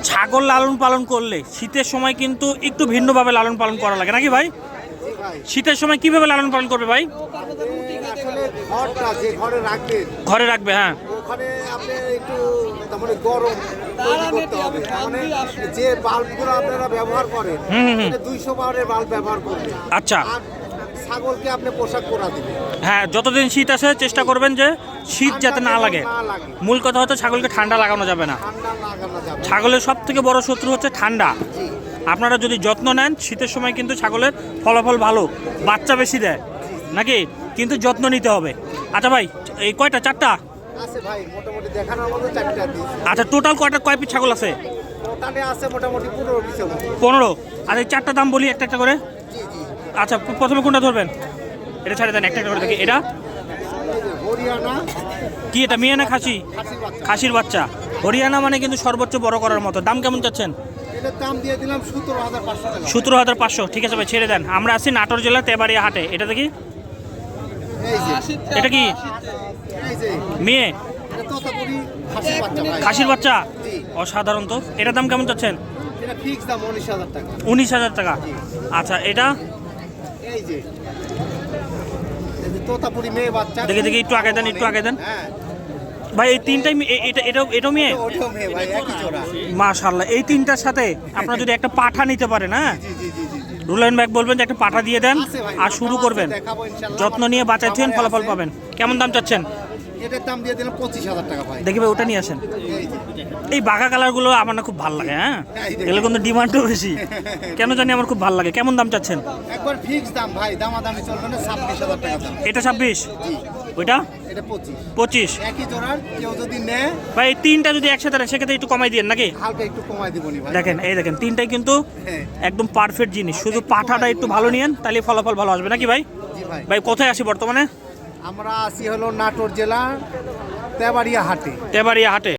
ছাগল লালন পালন করলে শীতের সময় কিন্তু একটু ভিন্নভাবে লালন পালন করা লাগে নাকি ভাই? শীতের সময় কিভাবে লালন পালন করবে ভাই? আসলে ঘরটা যে ঘরে রাখবেন, ঘরে রাখবে, হ্যাঁ। ওখানে আপনি একটু তার মানে গরম তৈরি করতে হবে। তার মানে যে বাল্বগুলো আপনারা ব্যবহার করেন, 200 পাওয়ারের বাল্ব ব্যবহার করবেন। আচ্ছা। আর ছাগলকে আপনি পোশাক পরা দিবেন। হ্যাঁ, যতদিন শীত আসে চেষ্টা করবেন যে শীত যাতে না লাগে। মূল কথা হচ্ছে ছাগলকে ঠান্ডা লাগানো যাবে না। ঠান্ডা লাগানো যাবে। ছাগলের সব থেকে বড় শত্রু হচ্ছে ঠান্ডা। আপনারা যদি যত্ন নেন শীতের সময় কিন্তু ছাগলের ফলাফল ভালো, বাচ্চা বেশি দেয় নাকি, কিন্তু যত্ন নিতে হবে। আচ্ছা ভাই, এই কয়টা? 4টা আছে ভাই, মোটামুটি দেখানোর মতো 4টা দিয়েছি। আচ্ছা, টোটাল কয় পিস ছাগল আছে? ওখানে আছে মোটামুটি 15 পিসের মতো। 15। আর এই 4টা দাম বলি একটা একটা করে। জি জি। আচ্ছা, প্রথমে কোনটা ধরবেন? এটা ছেড়ে দেন, একটা একটা করে দেখি। এটা হরিয়ানা কি? এটা মেয়ে না খাসি? খাসির বাচ্চা। হরিয়ানা মানে কিন্তু সর্বোচ্চ বড় করার মতো। দাম কেমন চাচ্ছেন? এটার দাম দিয়ে দিলাম 17,500 টাকা। 17,500। ঠিক আছে ভাই, ছেড়ে দেন। আমরা আছি নাটোর জেলার তেবাড়িয়া হাটে। এটা দেখি, এই যে এটা কি? এই যে মেয়ে এটা তোতাপুরি খাসির বাচ্চা ভাই। খাসির বাচ্চা? জি। অসাধারণ তো। এটার দাম কেমন চাচ্ছেন? এটা ফিক্স দাম 19,000 টাকা। 19,000 টাকা। আচ্ছা, এটা এই যে এই যে তোতাপুরি মেয়ে বাচ্চা। দেখি দেখি, একটু আগে দেন, একটু আগে দেন হ্যাঁ, ভাই। এই তিনটাই এটাও মেয়ে? ওটাও মেয়ে ভাই, একই জোড়া। মাশাআল্লাহ। এই তিনটার সাথে আপনারা যদি একটা পাঠা নিতে পারেন, হ্যাঁ, জি জি জি জি জি। রুলাইন ব্যাগ বলবেন যে একটা পাঠা দিয়ে দেন আছে ভাই, আর শুরু আছে, করবেন। দেখাবো ইনশাআল্লাহ। যত্ন নিয়ে বাঁচায় থুয়েন, ফলাফল পাবেন। কেমন দাম চাচ্ছেন? এটার দাম দিয়ে দিলাম 25,000 টাকা ভাই। দেখি ভাই, ওটা নিয়ে আসেন। এই যে এই বাঘা কালারগুলো আমার না খুব ভালো লাগে, হ্যাঁ, এগুলো কিন্তু ডিমান্ডও বেশি, কেন জানি আমার খুব ভালো লাগে। কেমন দাম চাচ্ছেন? একবার ফিক্স দাম ভাই, দামাদামি চলবে না। 26,000 টাকা দাম। এটা 26, জি। ওইটা এটা 25। 25। একই জোড়ার কেউ যদি নেয় ভাই এই তিনটা যদি একসাথে নেন সেক্ষেত্রে একটু কমাই দিন নাকি? হালকা একটু কমাই দিবনি ভাই। দেখেন, এই দেখেন, তিনটাই কিন্তু হ্যাঁ। একদম পারফেক্ট জিনিস। শুধু পাঠাটা একটু ভালো নিয়েন, তাহলে ফলাফল ভালো আসবে নাকি ভাই? জি ভাই। ভাই কোথায় আসি বর্তমানে? আমরা আছি হলো নাটোর জেলা তেবাড়িয়া হাটে। তেবাড়িয়া হাটে।